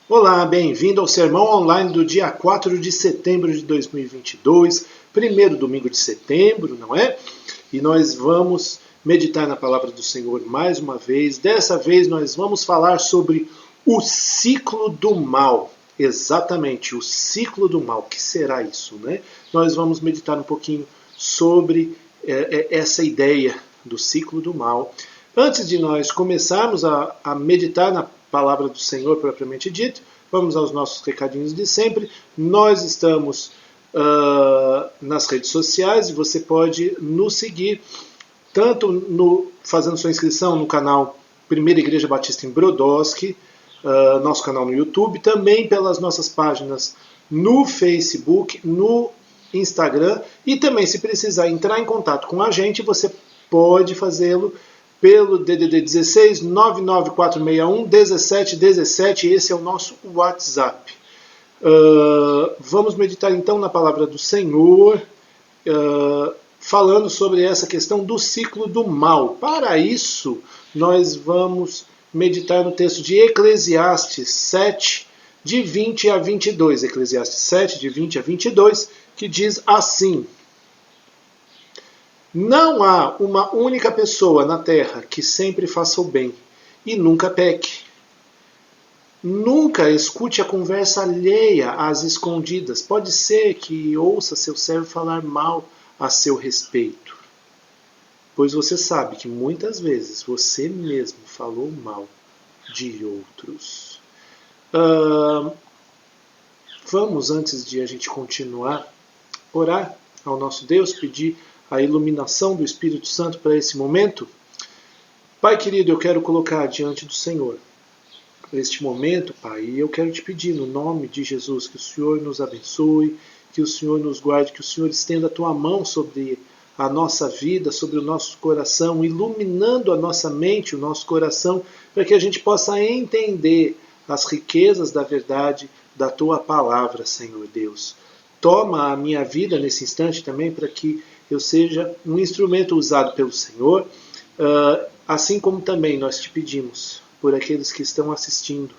Olá, bem-vindo ao Sermão Online do dia 4 de setembro de 2022, primeiro domingo de setembro, não é? E nós vamos meditar na palavra do Senhor mais uma vez. Dessa vez nós vamos falar sobre o ciclo do mal. Exatamente, o ciclo do mal. O que será isso, né? Nós vamos meditar um pouquinho sobre essa ideia do ciclo do mal. Antes de nós começarmos a meditar na palavra do Senhor propriamente dito, vamos aos nossos recadinhos de sempre. Nós estamos nas redes sociais e você pode nos seguir tanto fazendo sua inscrição no canal Primeira Igreja Batista em Brodowski, nosso canal no YouTube, também pelas nossas páginas no Facebook, no Instagram, e também, se precisar entrar em contato com a gente, você pode fazê-lo pelo DDD 16 99461 1717. Esse é o nosso WhatsApp. Vamos meditar então na palavra do Senhor, falando sobre essa questão do ciclo do mal. Para isso, nós vamos meditar no texto de Eclesiastes 7, de 20 a 22. Eclesiastes 7, de 20 a 22, que diz assim: Não há uma única pessoa na terra que sempre faça o bem e nunca peque. Nunca escute a conversa alheia às escondidas. Pode ser que ouça seu servo falar mal a seu respeito, pois você sabe que muitas vezes você mesmo falou mal de outros. Vamos, antes de a gente continuar, orar ao nosso Deus, pedir a iluminação do Espírito Santo para esse momento. Pai querido, eu quero colocar diante do Senhor este momento, Pai, e eu quero te pedir, no nome de Jesus, que o Senhor nos abençoe, que o Senhor nos guarde, que o Senhor estenda a tua mão sobre a nossa vida, sobre o nosso coração, iluminando a nossa mente, o nosso coração, para que a gente possa entender as riquezas da verdade da tua palavra, Senhor Deus. Toma a minha vida nesse instante também, para que eu seja um instrumento usado pelo Senhor, assim como também nós te pedimos por aqueles que estão assistindo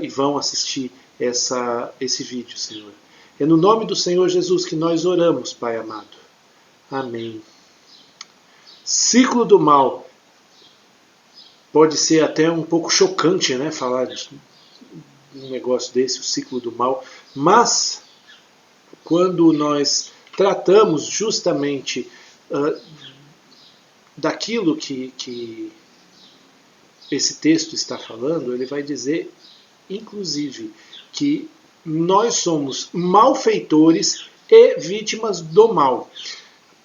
e vão assistir esse vídeo, Senhor. É no nome do Senhor Jesus que nós oramos, Pai amado. Amém. Ciclo do mal. Pode ser até um pouco chocante, né, falar de um negócio desse, o ciclo do mal, mas quando nós tratamos justamente daquilo que esse texto está falando, ele vai dizer, inclusive, que nós somos malfeitores e vítimas do mal.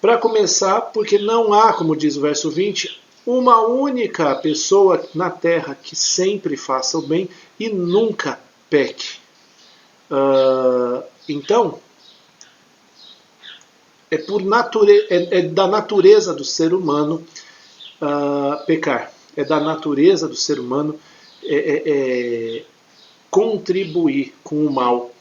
Para começar, porque não há, como diz o verso 20, uma única pessoa na terra que sempre faça o bem e nunca peque. Então, é da natureza do ser humano pecar. É da natureza do ser humano contribuir com o mal,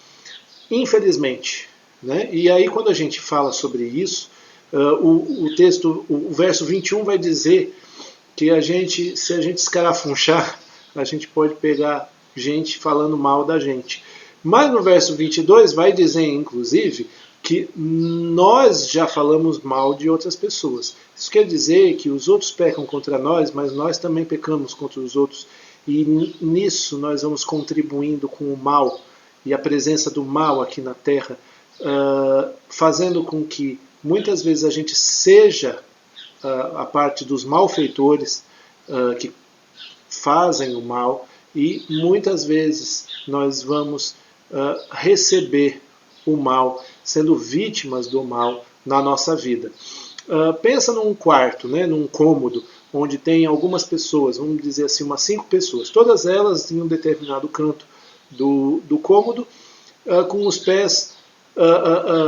infelizmente, né? E aí, quando a gente fala sobre isso, o texto, o verso 21 vai dizer que se a gente escarafunchar, a gente pode pegar gente falando mal da gente. Mas no verso 22 vai dizer, inclusive, que nós já falamos mal de outras pessoas. Isso quer dizer que os outros pecam contra nós, mas nós também pecamos contra os outros. E nisso nós vamos contribuindo com o mal e a presença do mal aqui na Terra, fazendo com que muitas vezes a gente seja a parte dos malfeitores que fazem o mal, e muitas vezes nós vamos receber o mal, sendo vítimas do mal na nossa vida. Pensa num quarto, né, num cômodo, onde tem algumas pessoas, vamos dizer assim, umas 5 pessoas, todas elas em um determinado canto do cômodo, com os pés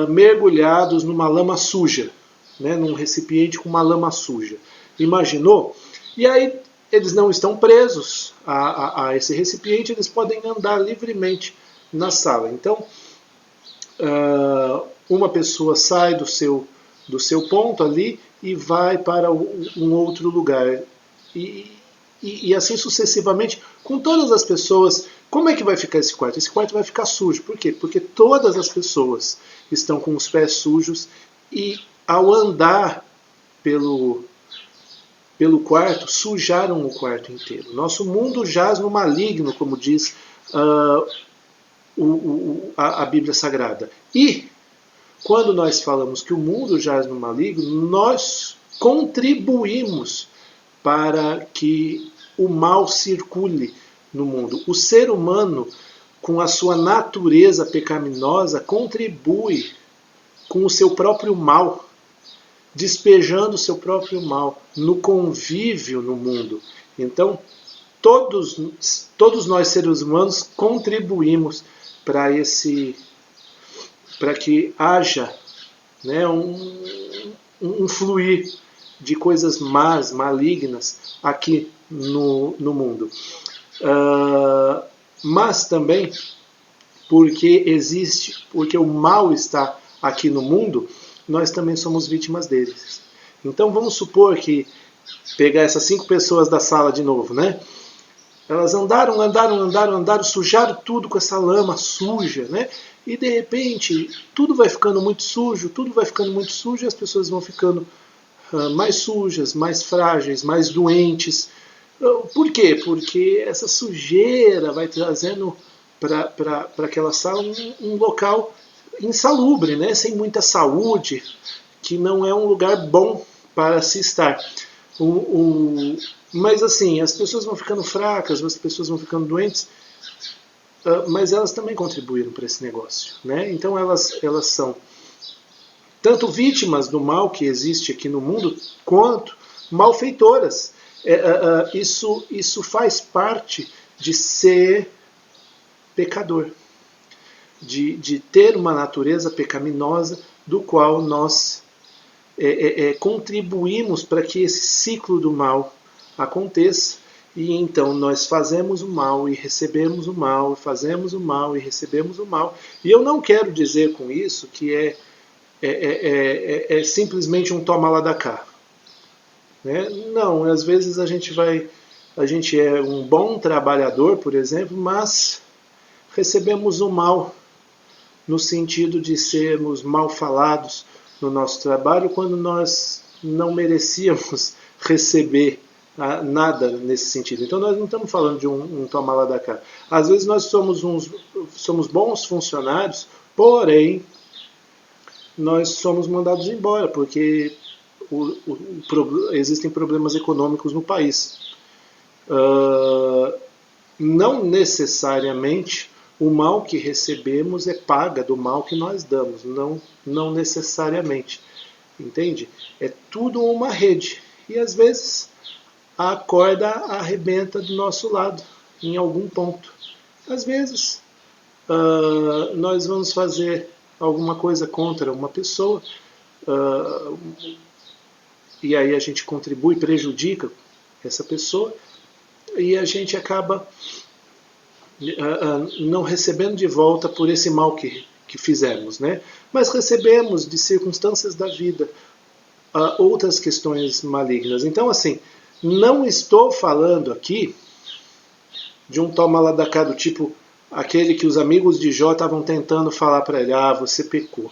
mergulhados numa lama suja, né, num recipiente com uma lama suja. Imaginou? E aí eles não estão presos a esse recipiente, eles podem andar livremente na sala. Então, uma pessoa sai do seu ponto ali e vai para um outro lugar. E assim sucessivamente, com todas as pessoas Como é que vai ficar esse quarto? Esse quarto vai ficar sujo. Por quê? Porque todas as pessoas estão com os pés sujos e ao andar pelo quarto, sujaram o quarto inteiro. Nosso mundo jaz no maligno, como diz a Bíblia Sagrada. E quando nós falamos que o mundo jaz no maligno, nós contribuímos para que o mal circule no mundo. O ser humano, com a sua natureza pecaminosa, contribui com o seu próprio mal, despejando o seu próprio mal no convívio no mundo. Então, todos nós seres humanos contribuímos para que haja, né, um fluir de coisas más, malignas aqui no mundo. Mas também porque o mal está aqui no mundo, nós também somos vítimas deles. Então vamos supor que, pegar essas 5 pessoas da sala de novo, né? Elas andaram, sujaram tudo com essa lama suja, né? E de repente tudo vai ficando muito sujo, e as pessoas vão ficando mais sujas, mais frágeis, mais doentes. Por quê? Porque essa sujeira vai trazendo para aquela sala um local insalubre, né? Sem muita saúde, que não é um lugar bom para se estar. Mas assim, as pessoas vão ficando fracas, as pessoas vão ficando doentes, mas elas também contribuíram para esse negócio, né? Então elas são tanto vítimas do mal que existe aqui no mundo, quanto malfeitoras. Isso faz parte de ser pecador, de ter uma natureza pecaminosa, do qual nós contribuímos para que esse ciclo do mal aconteça, e então nós fazemos o mal e recebemos o mal, fazemos o mal e recebemos o mal. E eu não quero dizer com isso que é simplesmente um toma lá da cá. Né? Não, às vezes a gente é um bom trabalhador, por exemplo, mas recebemos o mal no sentido de sermos mal falados no nosso trabalho, quando nós não merecíamos receber nada nesse sentido. Então nós não estamos falando de um toma lá da cá. Às vezes nós somos bons funcionários, porém nós somos mandados embora, porque existem problemas econômicos no país. Não necessariamente o mal que recebemos é paga do mal que nós damos. Não necessariamente. Entende? É tudo uma rede. E às vezes a corda arrebenta do nosso lado, em algum ponto. Às vezes nós vamos fazer alguma coisa contra uma pessoa, e aí a gente contribui, prejudica essa pessoa, e a gente acaba não recebendo de volta por esse mal que fizemos, né? Mas recebemos de circunstâncias da vida outras questões malignas. Então, assim, não estou falando aqui de um toma lá da cá do tipo aquele que os amigos de Jó estavam tentando falar para ele: você pecou.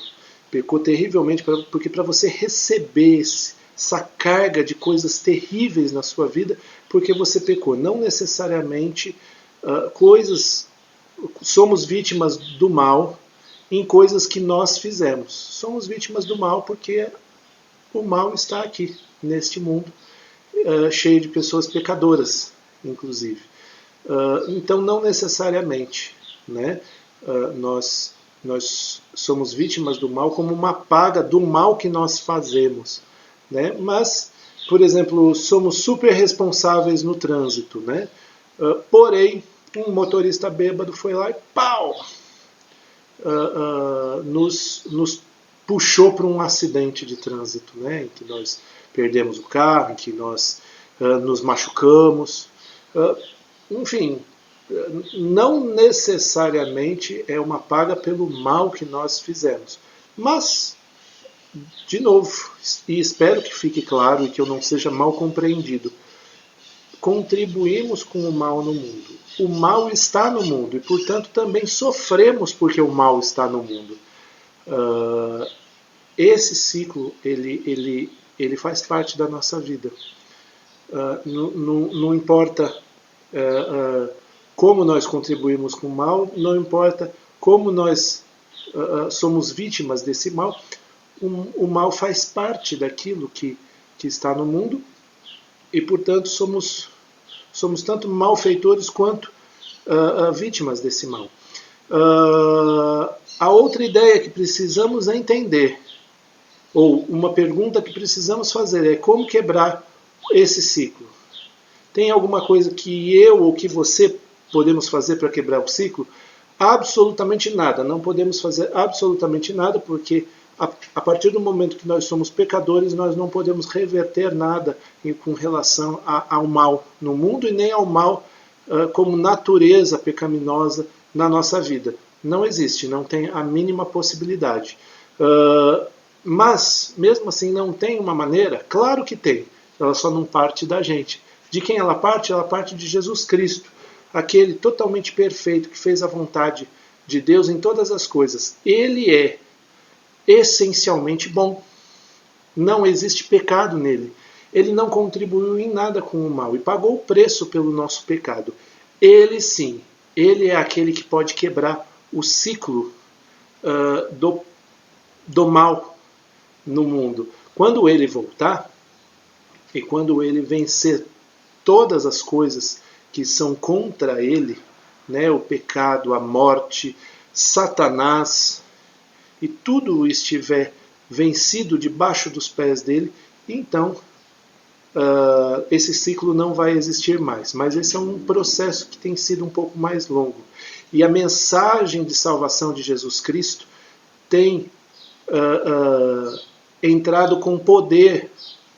Pecou terrivelmente, porque para você receber essa carga de coisas terríveis na sua vida, porque você pecou. Não necessariamente somos vítimas do mal em coisas que nós fizemos. Somos vítimas do mal porque o mal está aqui, neste mundo, cheio de pessoas pecadoras, inclusive. Então, não necessariamente, né, nós somos vítimas do mal como uma paga do mal que nós fazemos. Né? Mas, por exemplo, somos super responsáveis no trânsito. Né? Porém, um motorista bêbado foi lá e pau! Nos puxou para um acidente de trânsito, né? Em que nós perdemos o carro, em que nós nos machucamos. Enfim, não necessariamente é uma paga pelo mal que nós fizemos. Mas, de novo, e espero que fique claro e que eu não seja mal compreendido, contribuímos com o mal no mundo. O mal está no mundo e, portanto, também sofremos porque o mal está no mundo. Esse ciclo, ele faz parte da nossa vida. Não importa como nós contribuímos com o mal, não importa como nós somos vítimas desse mal, o mal faz parte daquilo que está no mundo e, portanto, somos tanto malfeitores quanto vítimas desse mal. A outra ideia que precisamos entender, ou uma pergunta que precisamos fazer, é como quebrar esse ciclo. Tem alguma coisa que eu ou que você podemos fazer para quebrar o ciclo? Absolutamente nada. Não podemos fazer absolutamente nada, porque a partir do momento que nós somos pecadores, nós não podemos reverter nada com relação ao mal no mundo e nem ao mal como natureza pecaminosa na nossa vida. Não existe, não tem a mínima possibilidade. Mas, mesmo assim, não tem uma maneira? Claro que tem. Ela só não parte da gente. De quem ela parte? Ela parte de Jesus Cristo, aquele totalmente perfeito que fez a vontade de Deus em todas as coisas. Ele é essencialmente bom. Não existe pecado nele. Ele não contribuiu em nada com o mal e pagou o preço pelo nosso pecado. Ele sim, ele é aquele que pode quebrar o ciclo do mal no mundo. Quando ele voltar e quando ele vencer todas as coisas que são contra ele, né, o pecado, a morte, Satanás, e tudo estiver vencido debaixo dos pés dele, então esse ciclo não vai existir mais. Mas esse é um processo que tem sido um pouco mais longo. E a mensagem de salvação de Jesus Cristo tem entrado com poder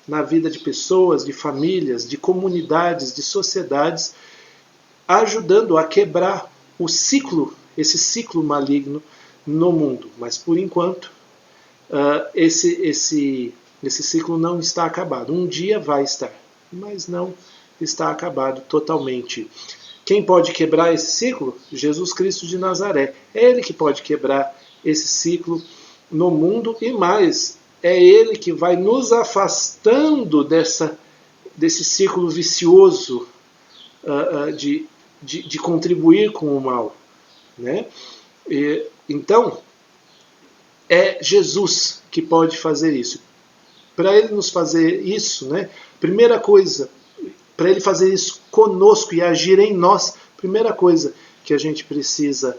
na vida de pessoas, de famílias, de comunidades, de sociedades, ajudando a quebrar o ciclo, esse ciclo maligno no mundo. Mas, por enquanto, esse ciclo não está acabado. Um dia vai estar, mas não está acabado totalmente. Quem pode quebrar esse ciclo? Jesus Cristo de Nazaré. É Ele que pode quebrar esse ciclo no mundo e mais, é Ele que vai nos afastando desse ciclo vicioso de contribuir com o mal. Né? Então, é Jesus que pode fazer isso. Para Ele nos fazer isso, né? Primeira coisa, para Ele fazer isso conosco e agir em nós, primeira coisa que a gente precisa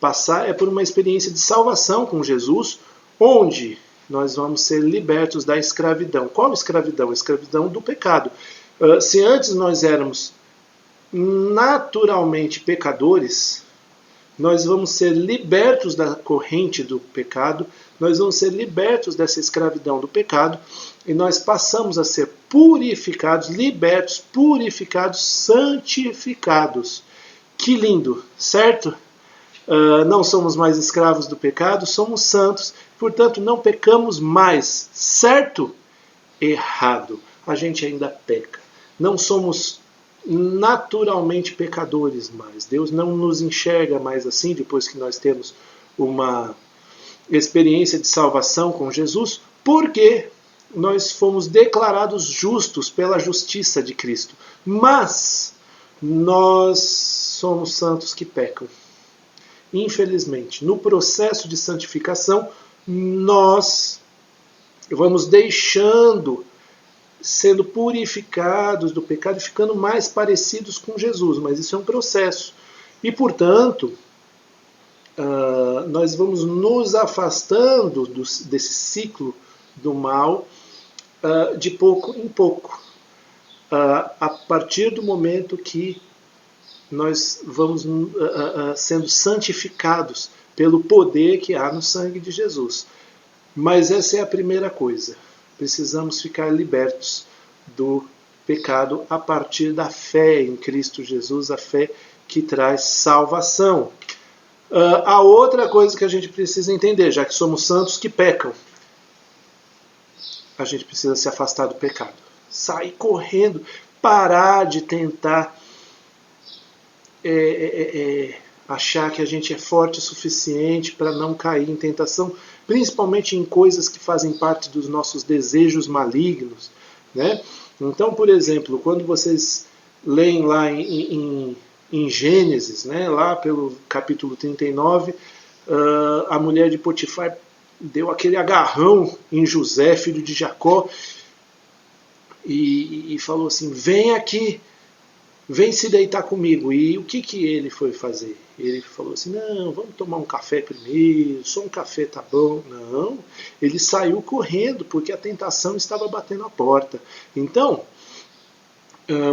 passar é por uma experiência de salvação com Jesus, onde nós vamos ser libertos da escravidão. Qual escravidão? A escravidão do pecado. Se antes nós éramos naturalmente pecadores, nós vamos ser libertos da corrente do pecado, nós vamos ser libertos dessa escravidão do pecado, e nós passamos a ser purificados, libertos, purificados, santificados. Que lindo, certo? Não somos mais escravos do pecado, somos santos, portanto não pecamos mais. Certo? Errado. A gente ainda peca. Não somos naturalmente pecadores mais. Deus não nos enxerga mais assim, depois que nós temos uma experiência de salvação com Jesus, porque nós fomos declarados justos pela justiça de Cristo. Mas nós somos santos que pecam. Infelizmente, no processo de santificação, nós vamos deixando, sendo purificados do pecado e ficando mais parecidos com Jesus. Mas isso é um processo. E, portanto, nós vamos nos afastando desse ciclo do mal de pouco em pouco. A partir do momento que nós vamos sendo santificados pelo poder que há no sangue de Jesus. Mas essa é a primeira coisa. Precisamos ficar libertos do pecado a partir da fé em Cristo Jesus, a fé que traz salvação. A outra coisa que a gente precisa entender, já que somos santos que pecam, a gente precisa se afastar do pecado. Sair correndo. parar de tentar achar que a gente é forte o suficiente para não cair em tentação, principalmente em coisas que fazem parte dos nossos desejos malignos, né? Então, por exemplo, quando vocês leem lá em Gênesis, né, lá pelo capítulo 39, a mulher de Potifar deu aquele agarrão em José, filho de Jacó, e falou assim, vem aqui, vem se deitar comigo. E o que ele foi fazer? Ele falou assim, não, vamos tomar um café primeiro, só um café tá bom. Não, ele saiu correndo porque a tentação estava batendo a porta. Então,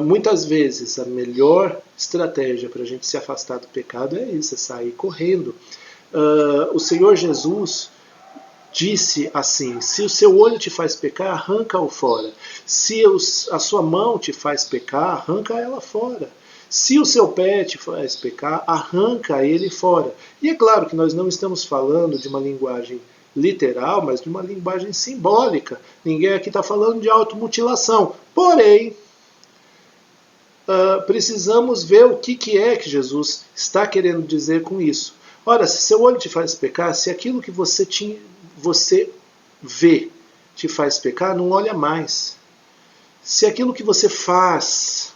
muitas vezes a melhor estratégia para a gente se afastar do pecado é isso, é sair correndo. O Senhor Jesus disse assim, se o seu olho te faz pecar, arranca-o fora. Se a sua mão te faz pecar, arranca ela fora. Se o seu pé te faz pecar, arranca ele fora. E é claro que nós não estamos falando de uma linguagem literal, mas de uma linguagem simbólica. Ninguém aqui está falando de automutilação. Porém, precisamos ver o que é que Jesus está querendo dizer com isso. Ora, se seu olho te faz pecar, se aquilo que você vê te faz pecar, não olha mais. Se aquilo que você faz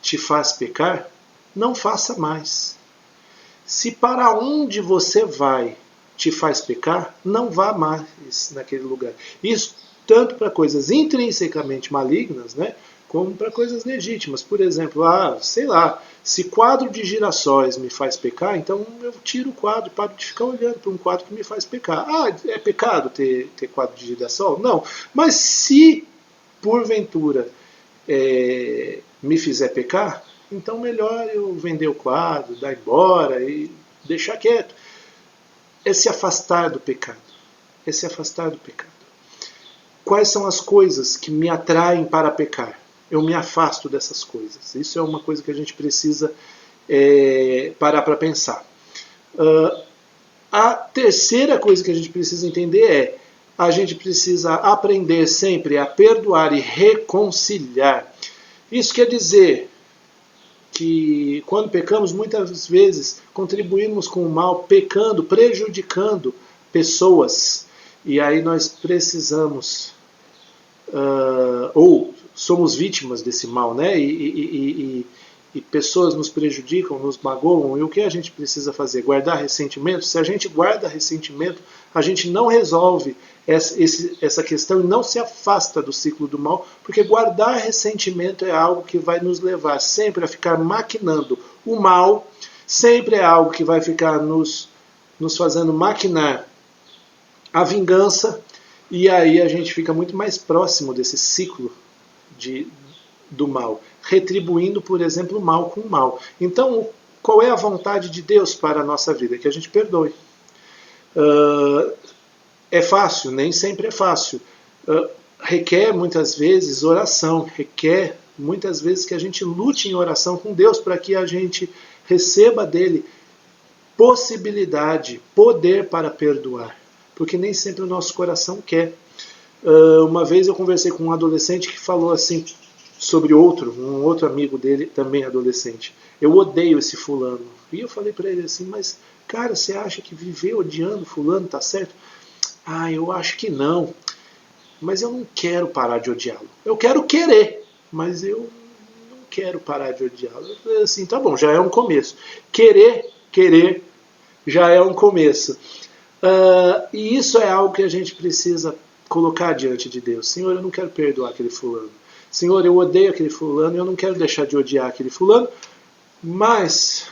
te faz pecar, não faça mais. Se para onde você vai te faz pecar, não vá mais naquele lugar. Isso tanto para coisas intrinsecamente malignas, né, como para coisas legítimas. Por exemplo, sei lá, se quadro de girassóis me faz pecar, então eu tiro o quadro, paro de ficar olhando para um quadro que me faz pecar. É pecado ter quadro de girassol? Não. Mas se, porventura, me fizer pecar, então melhor eu vender o quadro, dar embora e deixar quieto. É se afastar do pecado. É se afastar do pecado. Quais são as coisas que me atraem para pecar? Eu me afasto dessas coisas. Isso é uma coisa que a gente precisa parar para pensar. A terceira coisa que a gente precisa entender a gente precisa aprender sempre a perdoar e reconciliar. Isso quer dizer que quando pecamos, muitas vezes contribuímos com o mal, pecando, prejudicando pessoas. E aí nós precisamos, ou somos vítimas desse mal, né? E pessoas nos prejudicam, nos magoam, e o que a gente precisa fazer? Guardar ressentimento? Se a gente guarda ressentimento, a gente não resolve essa questão e não se afasta do ciclo do mal, porque guardar ressentimento é algo que vai nos levar sempre a ficar maquinando o mal, sempre é algo que vai ficar nos fazendo maquinar a vingança, e aí a gente fica muito mais próximo desse ciclo do mal, retribuindo, por exemplo, o mal com o mal. Então, qual é a vontade de Deus para a nossa vida? Que a gente perdoe. É fácil? Nem sempre é fácil. Requer muitas vezes oração, requer muitas vezes que a gente lute em oração com Deus para que a gente receba dele possibilidade, poder para perdoar, porque nem sempre o nosso coração quer. Uma vez eu conversei com um adolescente que falou assim sobre um outro amigo dele, também adolescente. Eu odeio esse fulano. E eu falei para ele assim, mas cara, você acha que viver odiando fulano tá certo? Eu acho que não. Mas eu não quero parar de odiá-lo. Eu quero querer, mas eu não quero parar de odiá-lo. Eu falei assim, tá bom, já é um começo. Querer já é um começo. E isso é algo que a gente precisa colocar diante de Deus. Senhor, eu não quero perdoar aquele fulano. Senhor, eu odeio aquele fulano e eu não quero deixar de odiar aquele fulano, mas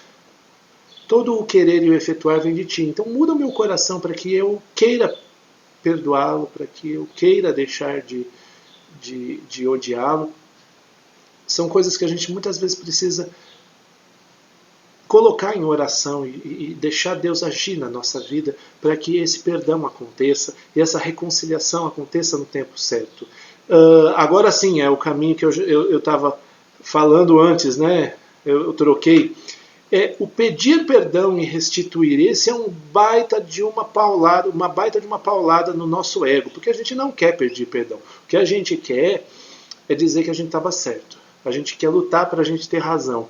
todo o querer e o efetuar vem de Ti. Então muda o meu coração para que eu queira perdoá-lo, para que eu queira deixar de odiá-lo. São coisas que a gente muitas vezes precisa colocar em oração e deixar Deus agir na nossa vida para que esse perdão aconteça e essa reconciliação aconteça no tempo certo. Agora sim, é o caminho que eu estava falando antes, né? Eu troquei. O pedir perdão e restituir. Esse é um baita de uma paulada no nosso ego, porque a gente não quer pedir perdão. O que a gente quer é dizer que a gente estava certo. A gente quer lutar para a gente ter razão.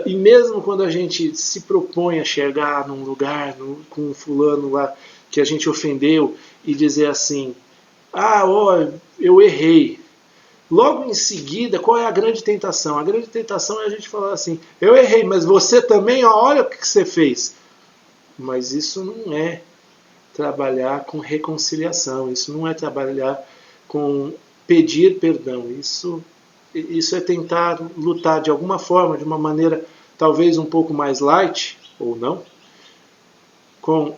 E mesmo quando a gente se propõe a chegar num lugar com um fulano lá que a gente ofendeu e dizer assim, eu errei. Logo em seguida, qual é a grande tentação? A grande tentação é a gente falar assim, eu errei, mas você também, olha o que você fez. Mas isso não é trabalhar com reconciliação, isso não é trabalhar com pedir perdão, isso é tentar lutar de alguma forma, de uma maneira talvez um pouco mais light, ou não, com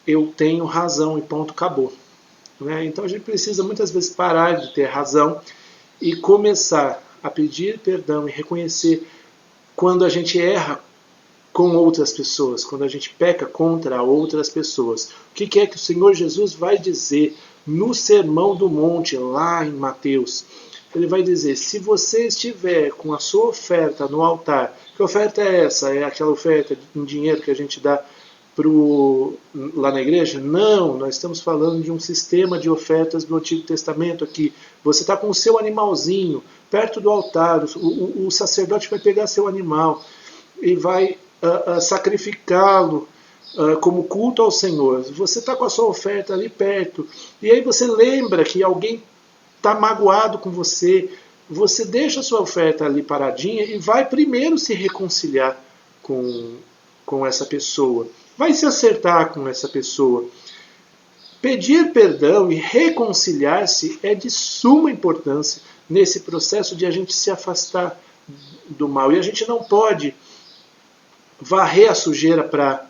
eu tenho razão e ponto, acabou. Né? Então a gente precisa muitas vezes parar de ter razão e começar a pedir perdão e reconhecer quando a gente erra com outras pessoas, quando a gente peca contra outras pessoas. O que é que o Senhor Jesus vai dizer no Sermão do Monte, lá em Mateus? Ele vai dizer, se você estiver com a sua oferta no altar, que oferta é essa? É aquela oferta em dinheiro que a gente dá lá na igreja? Não, nós estamos falando de um sistema de ofertas do Antigo Testamento aqui. Você está com o seu animalzinho perto do altar, o sacerdote vai pegar seu animal e vai sacrificá-lo como culto ao Senhor. Você está com a sua oferta ali perto, e aí você lembra que alguém está magoado com você, você deixa a sua oferta ali paradinha e vai primeiro se reconciliar com essa pessoa. Vai se acertar com essa pessoa. Pedir perdão e reconciliar-se é de suma importância nesse processo de a gente se afastar do mal. E a gente não pode varrer a sujeira para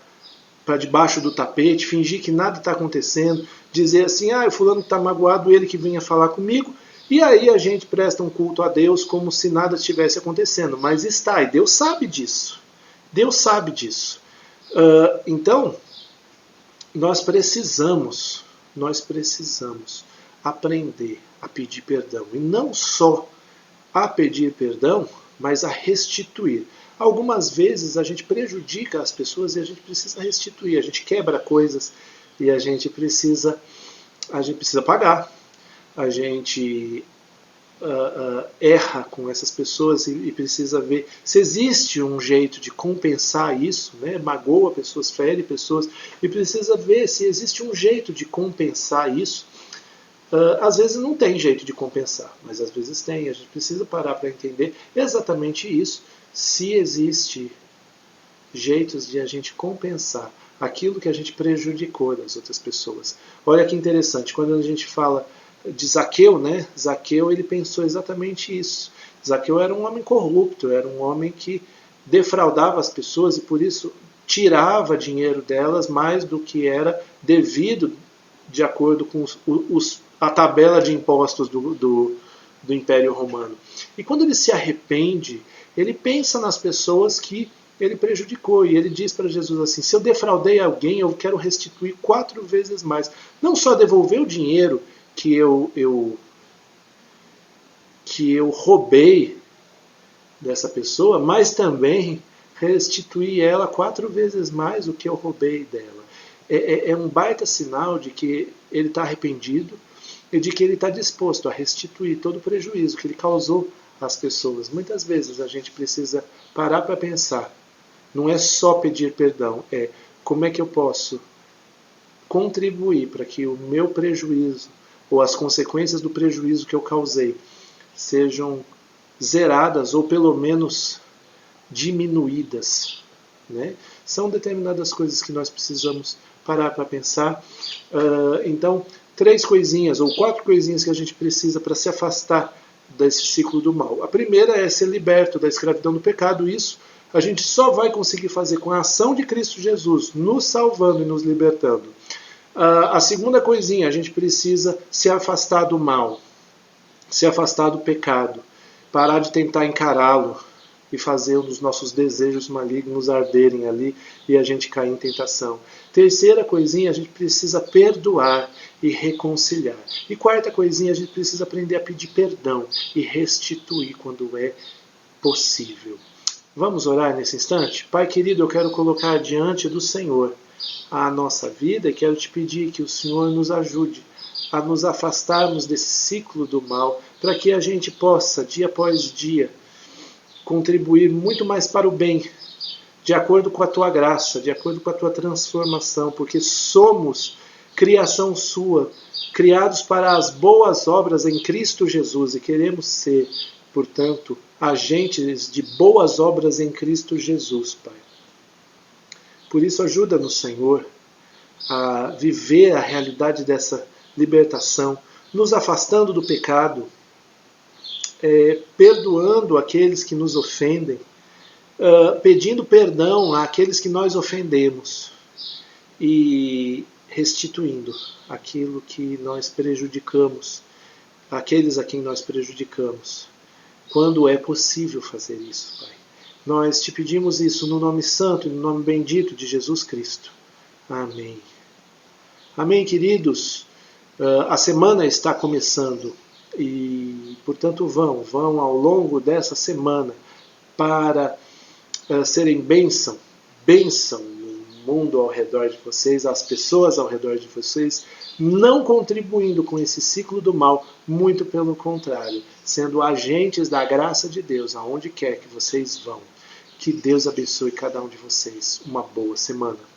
debaixo do tapete, fingir que nada está acontecendo, dizer assim, o fulano está magoado, ele que venha falar comigo, e aí a gente presta um culto a Deus como se nada estivesse acontecendo. Mas está, e Deus sabe disso. Deus sabe disso. Então, nós precisamos aprender a pedir perdão. E não só a pedir perdão, mas a restituir. Algumas vezes a gente prejudica as pessoas e a gente precisa restituir. A gente quebra coisas e a gente precisa pagar. A gente erra com essas pessoas e precisa ver se existe um jeito de compensar isso, né? Magoa pessoas, fere pessoas, e precisa ver se existe um jeito de compensar isso. Às vezes não tem jeito de compensar, mas às vezes tem. A gente precisa parar para entender exatamente isso, se existe jeitos de a gente compensar aquilo que a gente prejudicou das outras pessoas. Olha que interessante, quando a gente fala de Zaqueu, né? Zaqueu, ele pensou exatamente isso. Zaqueu era um homem corrupto, era um homem que defraudava as pessoas e por isso tirava dinheiro delas mais do que era devido de acordo com a tabela de impostos do Império Romano. E quando ele se arrepende, ele pensa nas pessoas que ele prejudicou. E ele diz para Jesus assim, se eu defraudei alguém, eu quero restituir 4 vezes mais. Não só devolver o dinheiro que eu roubei dessa pessoa, mas também restituir ela 4 vezes mais do que eu roubei dela. É um baita sinal de que ele está arrependido e de que ele está disposto a restituir todo o prejuízo que ele causou às pessoas. Muitas vezes a gente precisa parar para pensar. Não é só pedir perdão, é como é que eu posso contribuir para que o meu prejuízo ou as consequências do prejuízo que eu causei sejam zeradas ou pelo menos diminuídas. Né? São determinadas coisas que nós precisamos parar para pensar. Então, 3 coisinhas ou 4 coisinhas que a gente precisa para se afastar desse ciclo do mal. A primeira é ser liberto da escravidão do pecado. Isso a gente só vai conseguir fazer com a ação de Cristo Jesus, nos salvando e nos libertando. A segunda coisinha, a gente precisa se afastar do mal, se afastar do pecado, parar de tentar encará-lo e fazer os nossos desejos malignos arderem ali e a gente cair em tentação. Terceira coisinha, a gente precisa perdoar e reconciliar. E quarta coisinha, a gente precisa aprender a pedir perdão e restituir quando é possível. Vamos orar nesse instante? Pai querido, eu quero colocar diante do Senhor a nossa vida e quero te pedir que o Senhor nos ajude a nos afastarmos desse ciclo do mal, para que a gente possa, dia após dia, contribuir muito mais para o bem, de acordo com a tua graça, de acordo com a tua transformação, porque somos criação sua, criados para as boas obras em Cristo Jesus, e queremos ser, portanto, agentes de boas obras em Cristo Jesus, Pai. Por isso, ajuda-nos, Senhor, a viver a realidade dessa libertação, nos afastando do pecado, perdoando aqueles que nos ofendem, pedindo perdão àqueles que nós ofendemos e restituindo aquilo que nós prejudicamos, aqueles a quem nós prejudicamos, quando é possível fazer isso, Pai. Nós te pedimos isso no nome santo e no nome bendito de Jesus Cristo. Amém. Amém, queridos. A semana está começando e, portanto, vão ao longo dessa semana para serem bênção no mundo ao redor de vocês, às pessoas ao redor de vocês, não contribuindo com esse ciclo do mal, muito pelo contrário, sendo agentes da graça de Deus aonde quer que vocês vão. Que Deus abençoe cada um de vocês. Uma boa semana.